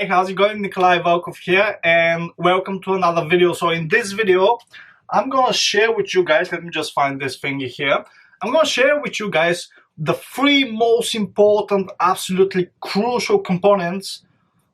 Hey, how's it going? Nikolay, Valkov here, and welcome to another video. So in this video, I'm gonna share with you guys, let me just find this thingy here. I'm gonna share with you guys the three most important, absolutely crucial components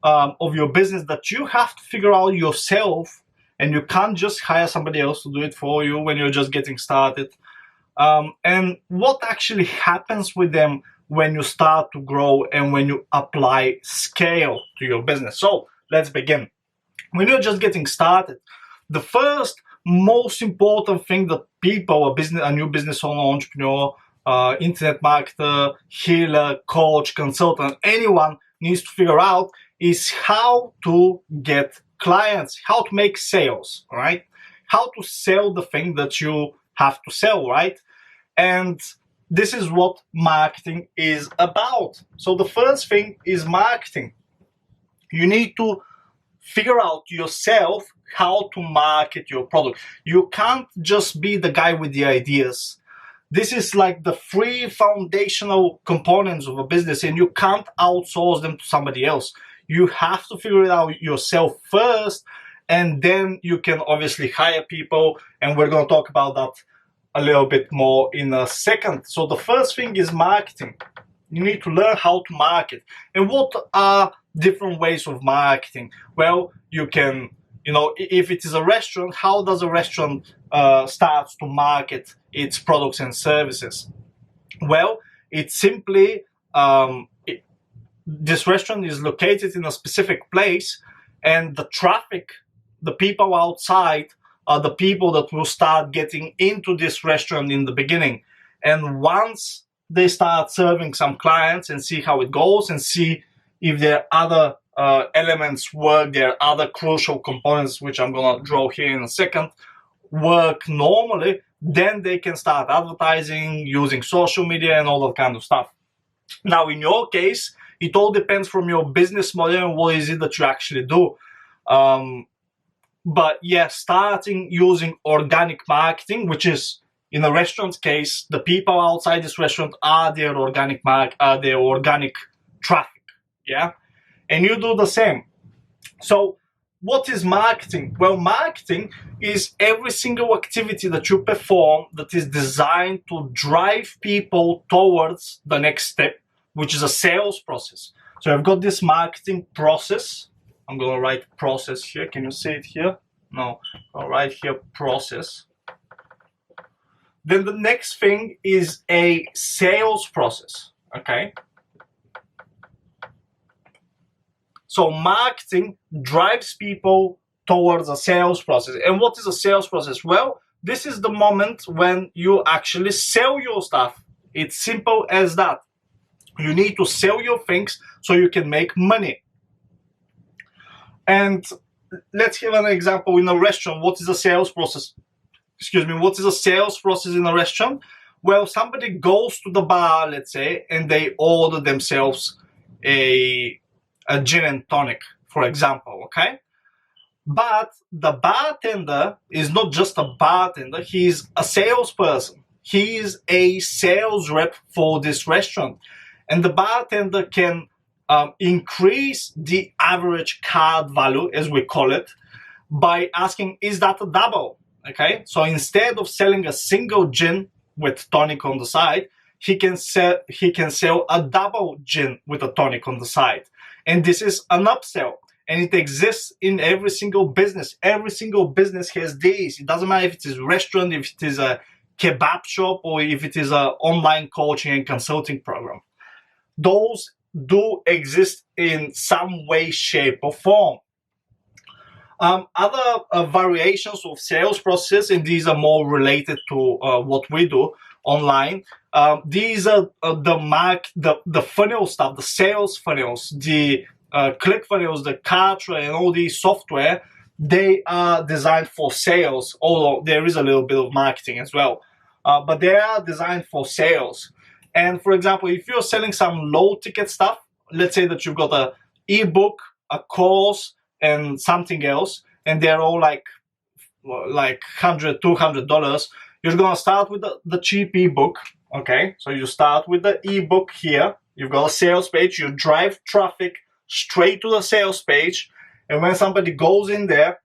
of your business that you have to figure out yourself, and you can't just hire somebody else to do it for you when you're just getting started. And what actually happens with them when you start to grow and when you apply scale to your business. So let's begin. When you're just getting started, the first most important thing that people, a new business owner, entrepreneur, internet marketer, healer, coach, consultant, anyone needs to figure out is how to get clients, how to make sales, right? How to sell the thing that you have to sell, right? And this is what marketing is about. So the first thing is marketing. You need to figure out yourself how to market your product. You can't just be the guy with the ideas. This is like the three foundational components of a business, and you can't outsource them to somebody else. You have to figure it out yourself first, and then you can obviously hire people, and we're going to talk about that a little bit more in a second. So the first thing is marketing. You need to learn how to market. And what are different ways of marketing? Well, you can, if it is a restaurant, how does a restaurant start to market its products and services? Well, it's simply, this restaurant is located in a specific place, and the traffic, the people outside, are the people that will start getting into this restaurant in the beginning. And once they start serving some clients and see how it goes and see if there are other elements work, there are other crucial components, which I'm going to draw here in a second, work normally, then they can start advertising, using social media and all that kind of stuff. Now, in your case, it all depends from your business model and what is it that you actually do. But yeah, starting using organic marketing, which is in a restaurant's case, the people outside this restaurant are their organic traffic. Yeah, and you do the same. So what is marketing? Well, marketing is every single activity that you perform that is designed to drive people towards the next step, which is a sales process. So I've got this marketing process. I'm going to write process here. Can you see it here? No. I'll write here process. Then the next thing is a sales process. Okay. So marketing drives people towards a sales process. And what is a sales process? Well, this is the moment when you actually sell your stuff. It's simple as that. You need to sell your things so you can make money. And let's give an example in a restaurant. What is a sales process? What is a sales process in a restaurant? Well, somebody goes to the bar, let's say, and they order themselves a gin and tonic, for example, okay? But the bartender is not just a bartender, he's a salesperson. He is a sales rep for this restaurant. And the bartender can increase the average card value, as we call it, by asking, is that a double? Okay, so instead of selling a single gin with tonic on the side, he can sell a double gin with a tonic on the side. And this is an upsell. And it exists in every single business. Every single business has this. It doesn't matter if it is a restaurant, if it is a kebab shop, or if it is an online coaching and consulting program. Those do exist in some way, shape, or form. Other variations of sales process, and these are more related to what we do online. These are the funnel stuff, the sales funnels, the click funnels, the Kartra, and all these software. They are designed for sales, although there is a little bit of marketing as well. But they are designed for sales. And for example, if you're selling some low ticket stuff, let's say that you've got an ebook, a course, and something else, and they're all like $100, $200, you're going to start with the cheap ebook. Okay, so you start with the ebook here. You've got a sales page. You drive traffic straight to the sales page, and when somebody goes in there,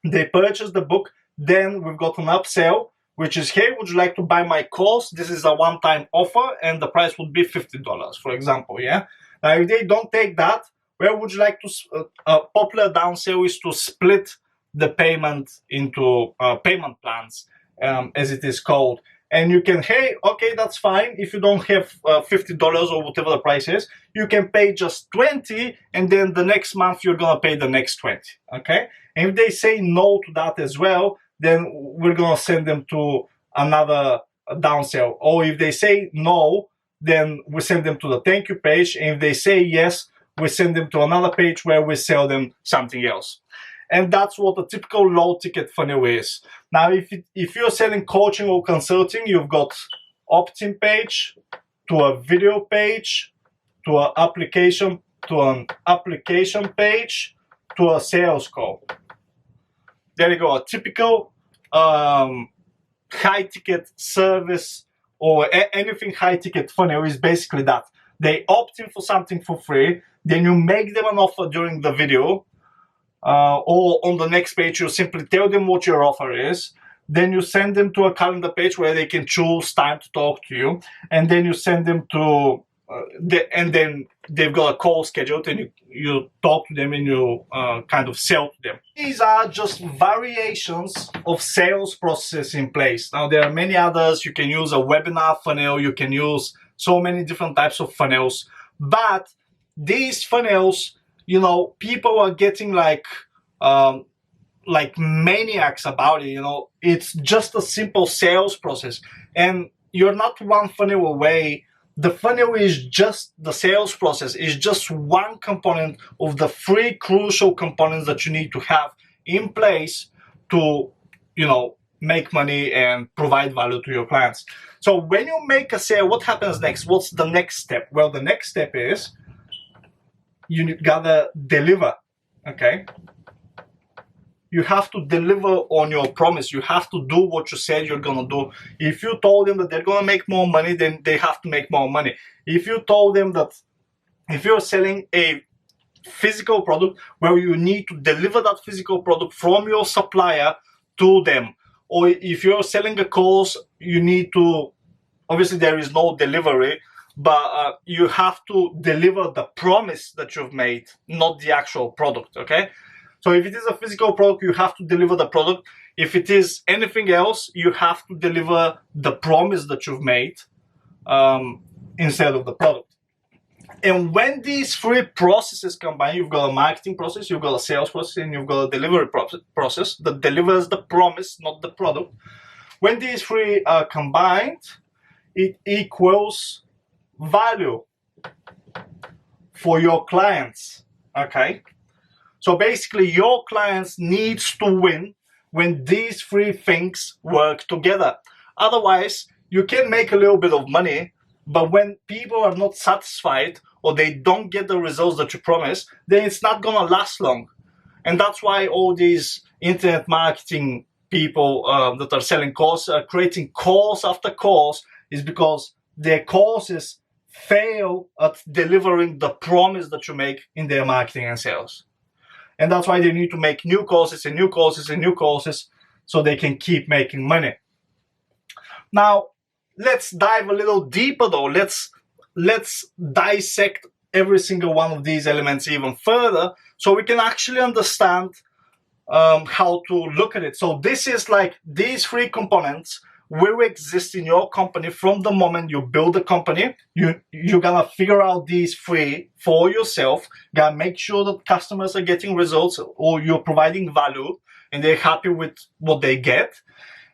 they purchase the book, then we've got an upsell, which is, hey, would you like to buy my course? This is a one-time offer, and the price would be $50, for example, yeah? Now, if they don't take that, where would you like to, a popular downsell is to split the payment into payment plans, as it is called. And you can, hey, okay, that's fine. If you don't have $50 or whatever the price is, you can pay just 20, and then the next month you're gonna pay the next 20, okay? And if they say no to that as well, then we're gonna send them to another downsell. Or if they say no, then we send them to the thank you page. And if they say yes, we send them to another page where we sell them something else. And that's what a typical low ticket funnel is. Now, if you're selling coaching or consulting, you've got opt-in page, to a video page, to an application page, to a sales call. There you go. A typical high ticket service or anything high ticket funnel is basically that. They opt in for something for free, then you make them an offer during the video, or on the next page you simply tell them what your offer is, then you send them to a calendar page where they can choose time to talk to you, and then you send them to and then they've got a call scheduled, and you talk to them and you kind of sell to them. These are just variations of sales processes in place. Now, there are many others. You can use a webinar funnel, you can use so many different types of funnels, but these funnels, you know, people are getting like maniacs about it. You know, it's just a simple sales process, and you're not one funnel away. The funnel is just the sales process, is just one component of the three crucial components that you need to have in place to, you know, make money and provide value to your clients. So when you make a sale, what happens next? What's the next step? Well, the next step is you gotta deliver, okay? You have to deliver on your promise. You have to do what you said you're gonna do. If you told them that they're gonna make more money, then they have to make more money. If you told them that if you're selling a physical product, well, you need to deliver that physical product from your supplier to them. Or if you're selling a course, you need to, obviously there is no delivery, but you have to deliver the promise that you've made, not the actual product, okay? So if it is a physical product, you have to deliver the product. If it is anything else, you have to deliver the promise that you've made instead of the product. And when these three processes combine, you've got a marketing process, you've got a sales process, and you've got a delivery process that delivers the promise, not the product. When these three are combined, it equals value for your clients, okay? So basically, your clients needs to win when these three things work together. Otherwise, you can make a little bit of money, but when people are not satisfied or they don't get the results that you promise, then it's not gonna last long. And that's why all these internet marketing people that are selling courses are creating course after course, is because their courses fail at delivering the promise that you make in their marketing and sales. And that's why they need to make new courses and new courses and new courses so they can keep making money. Now, let's dive a little deeper though. Let's dissect every single one of these elements even further so we can actually understand how to look at it. So this is like these three components will exist in your company from the moment you build a company. You're gonna figure out these three for yourself. Gotta make sure that customers are getting results or you're providing value and they're happy with what they get.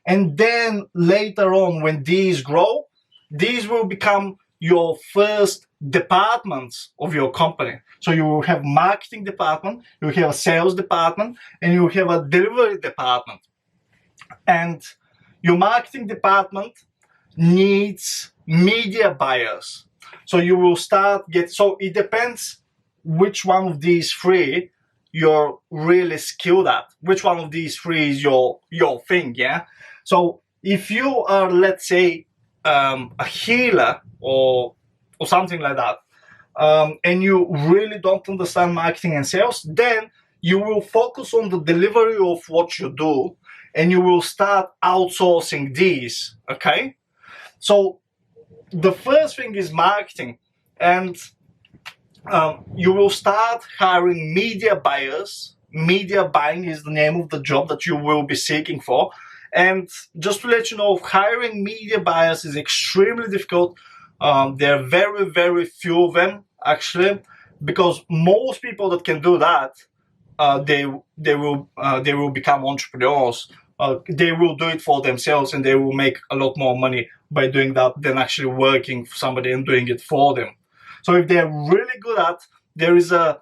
And then later on, when these grow, these will become your first departments of your company. So you will have marketing department, you will have a sales department, and you will have a delivery department. And your marketing department needs media buyers. So you will start so it depends which one of these three you're really skilled at. Which one of these three is your thing, yeah? So if you are, let's say, a healer or something like that, and you really don't understand marketing and sales, then you will focus on the delivery of what you do, and you will start outsourcing these, okay? So the first thing is marketing, and you will start hiring media buyers. Media buying is the name of the job that you will be seeking for. And just to let you know, hiring media buyers is extremely difficult. There are very, very few of them, actually, because most people that can do that, they will become entrepreneurs. They will do it for themselves, and they will make a lot more money by doing that than actually working for somebody and doing it for them. So if they're really good at, there is a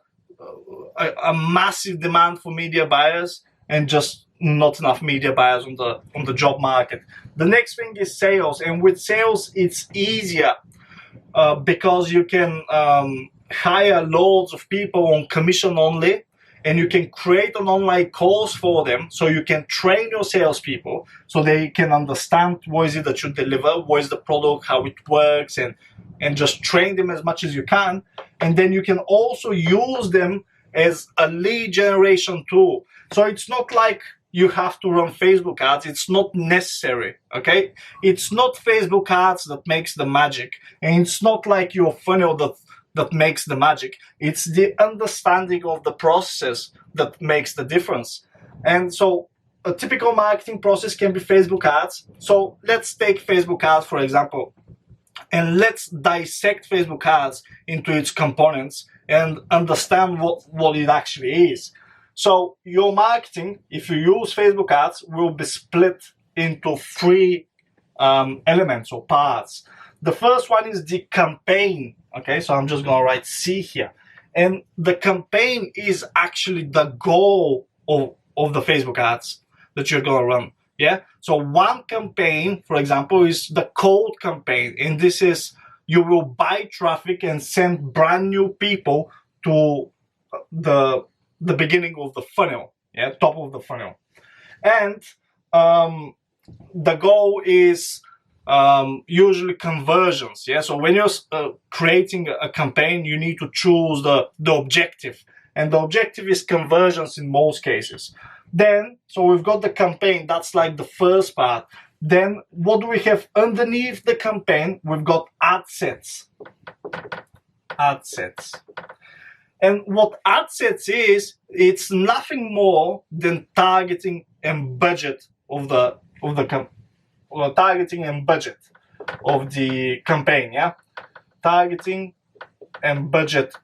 massive demand for media buyers, and just not enough media buyers on the job market. The next thing is sales, and with sales it's easier because you can hire loads of people on commission only, and you can create an online course for them, so you can train your salespeople so they can understand what is it that you deliver, what is the product, how it works, and just train them as much as you can. And then you can also use them as a lead generation tool. So it's not like you have to run Facebook ads. It's not necessary, okay? It's not Facebook ads that makes the magic, and it's not like your funnel that makes the magic. It's the understanding of the process that makes the difference. And so a typical marketing process can be Facebook ads. So let's take Facebook ads, for example, and let's dissect Facebook ads into its components and understand what it actually is. So your marketing, if you use Facebook ads, will be split into three elements or parts. The first one is the campaign. Okay, so I'm just gonna write C here. And the campaign is actually the goal of the Facebook ads that you're gonna run. Yeah, so one campaign, for example, is the cold campaign, and this is you will buy traffic and send brand new people to the beginning of the funnel, yeah, top of the funnel. And the goal is usually conversions, yeah. So when you're creating a campaign, you need to choose the objective, and the objective is conversions in most cases. Then, so we've got the campaign, that's like the first part. Then what do we have underneath the campaign? We've got ad sets. Ad sets. And what ad sets is, it's nothing more than targeting and budget of the targeting and budget of the campaign, yeah? Targeting and budget,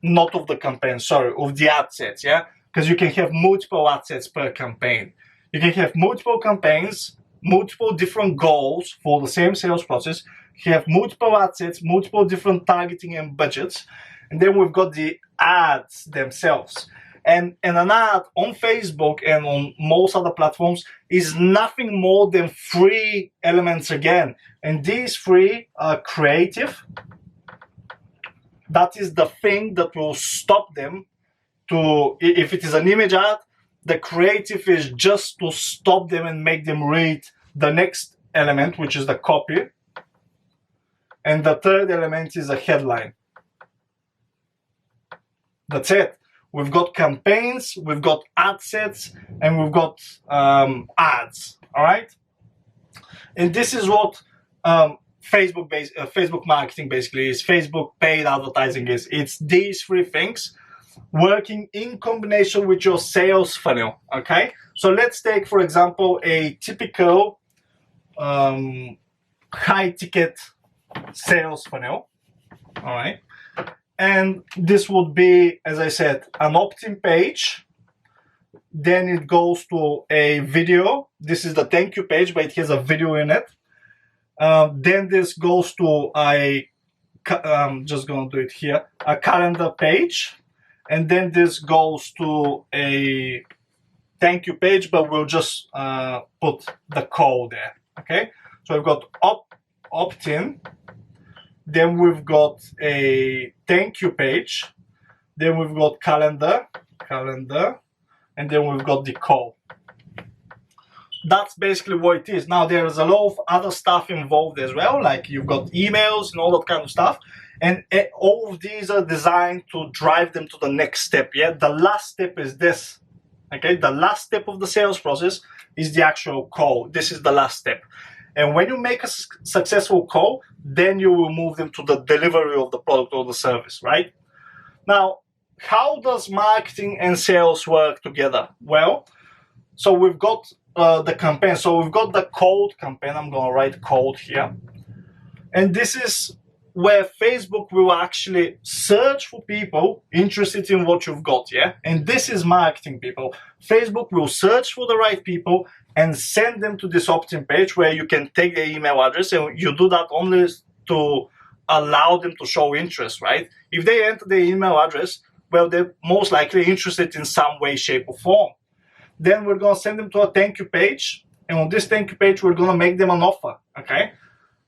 not of the campaign, sorry, of the ad sets, yeah? Because you can have multiple ad sets per campaign. You can have multiple campaigns, multiple different goals for the same sales process. You have multiple ad sets, multiple different targeting and budgets. And then we've got the ads themselves. And an ad on Facebook and on most other platforms is nothing more than three elements again. And these three are creative. That is the thing that will stop them to, if it is an image ad, the creative is just to stop them and make them read the next element, which is the copy. And the third element is a headline. That's it. We've got campaigns, we've got ad sets, and we've got ads, all right? And this is what Facebook marketing basically is, Facebook paid advertising is. It's these three things working in combination with your sales funnel, okay? So let's take, for example, a typical high-ticket sales funnel, all right? And this would be, as I said, an opt-in page. Then it goes to a video. This is the thank you page, but it has a video in it. Then this goes to I'm just going to do it here, a calendar page. And then this goes to a thank you page, but we'll just put the code there, okay? So we've got opt-in. Then we've got a thank you page. Then we've got calendar, and then we've got the call. That's basically what it is. Now there's a lot of other stuff involved as well, like you've got emails and all that kind of stuff. And all of these are designed to drive them to the next step. Yeah, the last step is this. Okay, the last step of the sales process is the actual call. This is the last step. And when you make a successful call, then you will move them to the delivery of the product or the service, right? Now, how does marketing and sales work together? Well, so we've got the campaign. So we've got the cold campaign. I'm going to write cold here. And this is where Facebook will actually search for people interested in what you've got, yeah? And this is marketing, people. Facebook will search for the right people and send them to this opt-in page where you can take their email address, and you do that only to allow them to show interest, right? If they enter their email address, well, they're most likely interested in some way, shape, or form. Then we're going to send them to a thank you page, and on this thank you page, we're going to make them an offer, okay?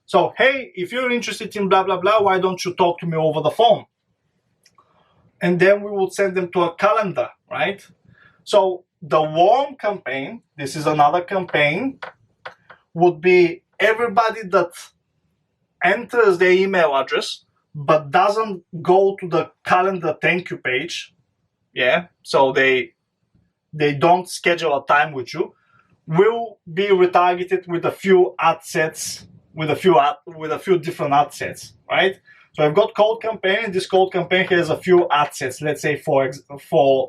So, hey, if you're interested in blah, blah, blah, why don't you talk to me over the phone? And then we would send them to a calendar, right? So the warm campaign, this is another campaign, would be everybody that enters their email address but doesn't go to the calendar thank you page, yeah? So they don't schedule a time with you, will be retargeted with a few ad sets, with a few different ad sets, right? So I've got cold campaign, and this cold campaign has a few ad sets, let's say four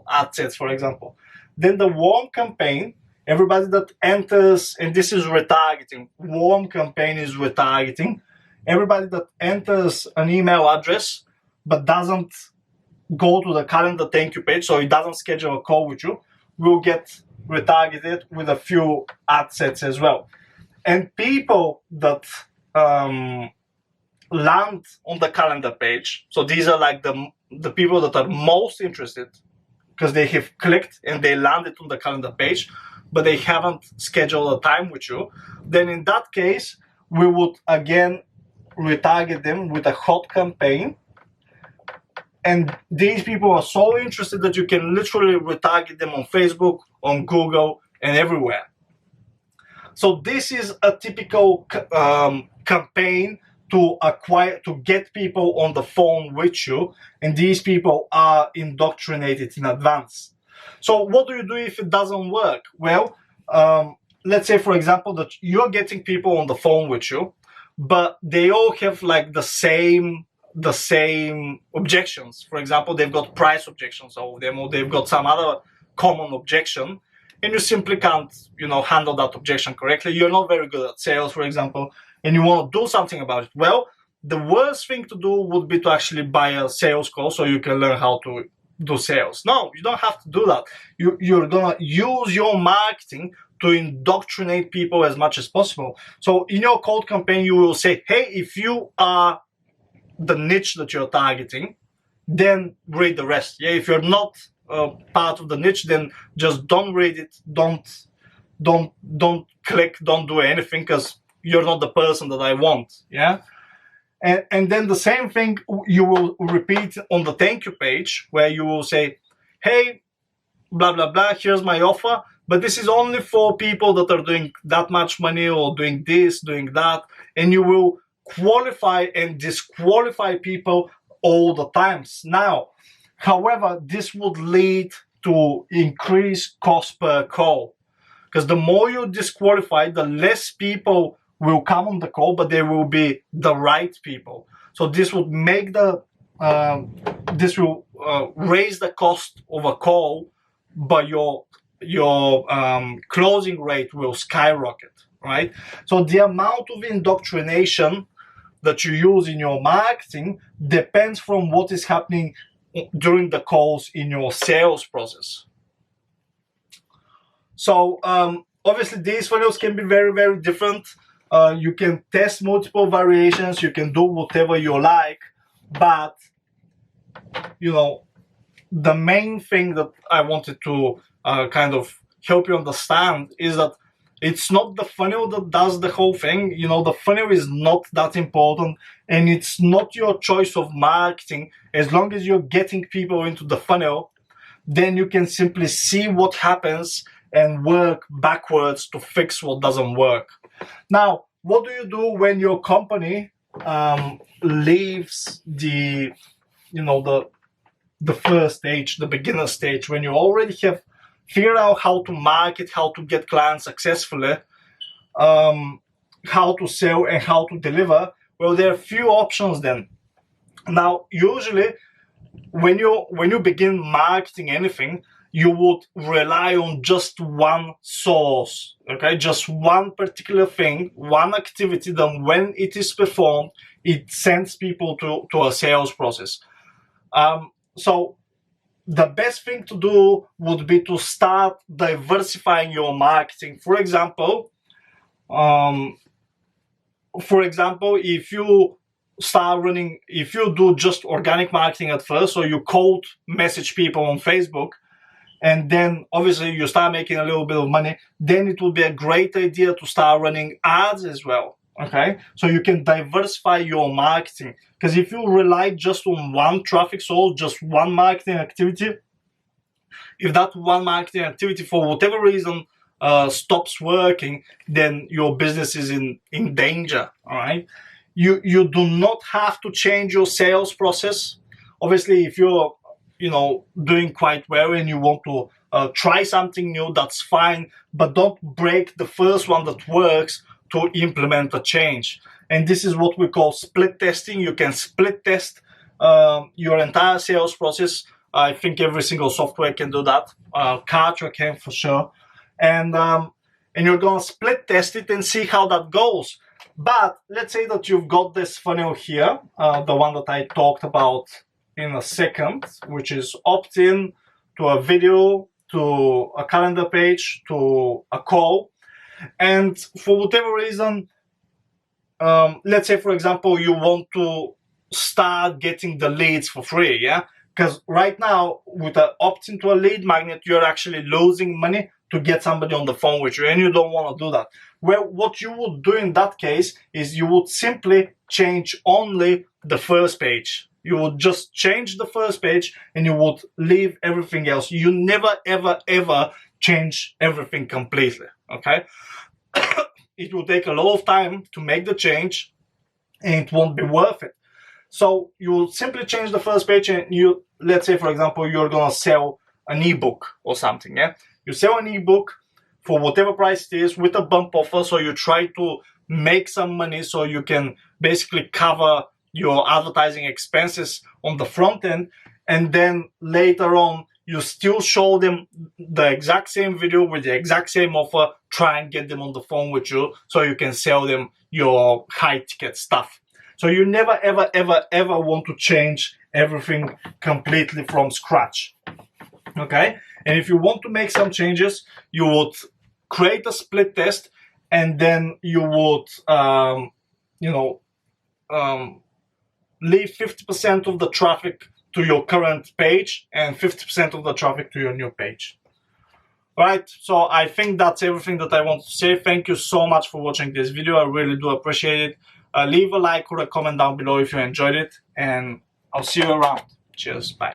ad sets, for example. Then the warm campaign, everybody that enters, and this is retargeting, warm campaign is retargeting, everybody that enters an email address but doesn't go to the calendar thank you page, so it doesn't schedule a call with you, will get retargeted with a few ad sets as well. And people that land on the calendar page, so these are like the people that are most interested because they have clicked and they landed on the calendar page, but they haven't scheduled a time with you, then in that case, we would again retarget them with a hot campaign. And these people are so interested that you can literally retarget them on Facebook, on Google, and everywhere. So this is a typical campaign to get people on the phone with you, and these people are indoctrinated in advance. So what do you do if it doesn't work? Well, let's say, for example, that you're getting people on the phone with you, but they all have like the same objections. For example, they've got price objections over them, or they've got some other common objection, and you simply can't, handle that objection correctly. You're not very good at sales, for example, and you want to do something about it. Well, the worst thing to do would be to actually buy a sales call so you can learn how to do sales. No, you don't have to do that. You're gonna use your marketing to indoctrinate people as much as possible. So in your cold campaign, you will say, hey, if you are the niche that you're targeting, then read the rest. Yeah, if you're not part of the niche, then just don't read it, don't click, don't do anything, because you're not the person that I want. Yeah. And then the same thing you will repeat on the thank you page, where you will say, hey, blah blah blah, here's my offer, but this is only for people that are doing that much money, or doing this, doing that, and you will qualify and disqualify people all the times. Now, however, this would lead to increased cost per call, because the more you disqualify, the less people will come on the call, but they will be the right people. So this would make raise the cost of a call, but your closing rate will skyrocket, right? So the amount of indoctrination that you use in your marketing depends from what is happening during the calls in your sales process. So obviously these funnels can be very, very different. You can test multiple variations, you can do whatever you like, but the main thing that I wanted to kind of help you understand is that it's not the funnel that does the whole thing. The funnel is not that important, and it's not your choice of marketing. As long as you're getting people into the funnel, then you can simply see what happens and work backwards to fix what doesn't work. Now, what do you do when your company leaves the, you know, the first stage, the beginner stage, when you already have figured out how to market, how to get clients successfully, how to sell and how to deliver. Well, there are few options then. Now, usually when you begin marketing anything, you would rely on just one source, okay? Just one particular thing, one activity, then when it is performed, it sends people to a sales process. So the best thing to do would be to start diversifying your marketing. For example, if you if you do just organic marketing at first, so you cold message people on Facebook, and then obviously you start making a little bit of money, then it would be a great idea to start running ads as well, okay? So you can diversify your marketing, because if you rely just on one traffic source, just one marketing activity, if that one marketing activity for whatever reason stops working, then your business is in danger, all right? You do not have to change your sales process. Obviously, if you're doing quite well and you want to try something new, that's fine, but don't break the first one that works to implement a change. And this is what we call split testing. You can split test your entire sales process. I think every single software can do that. Kartra can for sure. And you're gonna split test it and see how that goes. But let's say that you've got this funnel here, the one that I talked about in a second, which is opt-in to a video, to a calendar page, to a call. And for whatever reason, let's say, for example, you want to start getting the leads for free, yeah? Because right now, with an opt-in to a lead magnet, you're actually losing money to get somebody on the phone with you, and you don't want to do that. Well, what you would do in that case is you would simply change only the first page. You would just change the first page and you would leave everything else. You never, ever, ever change everything completely, okay? It will take a lot of time to make the change and it won't be worth it. So you will simply change the first page and you, let's say, for example, you're gonna sell an ebook or something, yeah? You sell an ebook for whatever price it is with a bump offer, so you try to make some money so you can basically cover your advertising expenses on the front end, and then later on you still show them the exact same video with the exact same offer, try and get them on the phone with you so you can sell them your high ticket stuff. So you never ever ever ever want to change everything completely from scratch, okay? And if you want to make some changes, you would create a split test, and then you would leave 50% of the traffic to your current page and 50% of the traffic to your new page. All right, so I think that's everything that I want to say. Thank you so much for watching this video. I really do appreciate it. Leave a like or a comment down below if you enjoyed it, and I'll see you around. Cheers, bye.